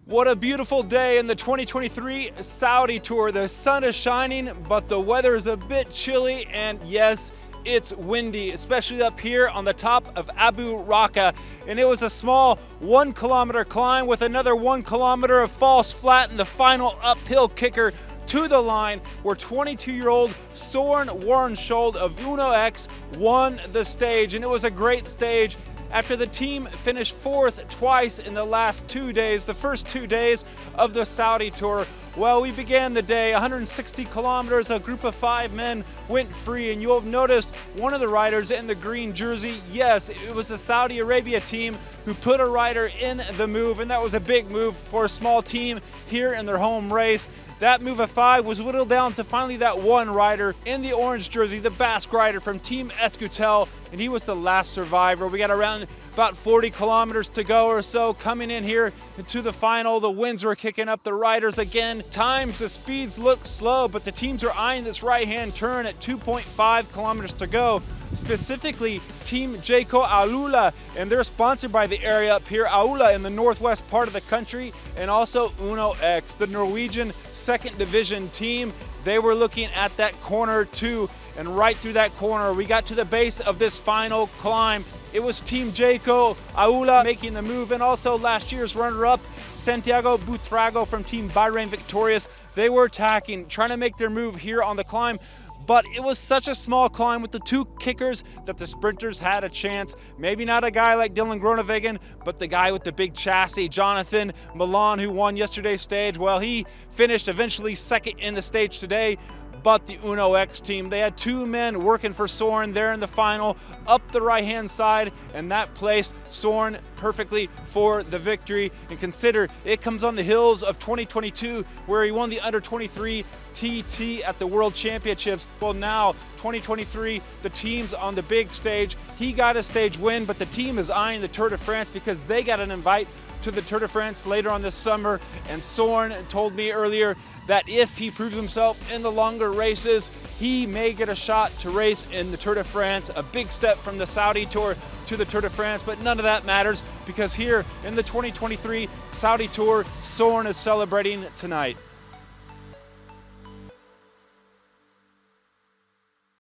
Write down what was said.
What a beautiful day in the 2023 Saudi Tour. The sun is shining, but the weather is a bit chilly, and yes, it's windy, especially up here on the top of Abu Raqqa. And it was a small 1 kilometer climb with another 1 kilometer of false flat and the final uphill kicker to the line where 22-year-old Soren Warenschold of Uno X won the stage. And it was a great stage. After the team finished fourth twice in the last 2 days, the first 2 days of the Saudi Tour. Well, we began the day 160 kilometers. A group of 5 men went free, and you'll have noticed one of the riders in the green jersey. Yes, it was the Saudi Arabia team who put a rider in the move, and that was a big move for a small team here in their home race. That move of 5 was whittled down to finally that one rider in the orange jersey, the Basque rider from Team Escutel, and he was the last survivor. We got around about 40 kilometers to go or so coming in here into the final. The winds were kicking up, the riders again. Times, the speeds look slow, but the teams are eyeing this right-hand turn at 2.5 kilometers to go. Specifically, Team Jayco Aula, and they're sponsored by the area up here, Aula in the northwest part of the country, and also Uno X, the Norwegian second division team. They were looking at that corner too, and right through that corner, we got to the base of this final climb. It was Team Jayco Aula making the move, and also last year's runner-up, Santiago Buitrago from Team Bahrain Victorious. They were attacking, trying to make their move here on the climb. But it was such a small climb with the 2 kickers that the sprinters had a chance. Maybe not a guy like Dylan Groenewegen, but the guy with the big chassis, Jonathan Milan, who won yesterday's stage. Well, he finished eventually second in the stage today. But the Uno X team, they had 2 men working for Soren there in the final, up the right-hand side, and that placed Soren perfectly for the victory. And consider, it comes on the heels of 2022, where he won the under-23 TT at the World Championships. Well, now, 2023, the team's on the big stage. He got a stage win, but the team is eyeing the Tour de France because they got an invite to the Tour de France later on this summer. And Soren told me earlier that if he proves himself in the longer races, he may get a shot to race in the Tour de France. A big step from the Saudi Tour to the Tour de France, but none of that matters because here in the 2023 Saudi Tour, Soren is celebrating tonight.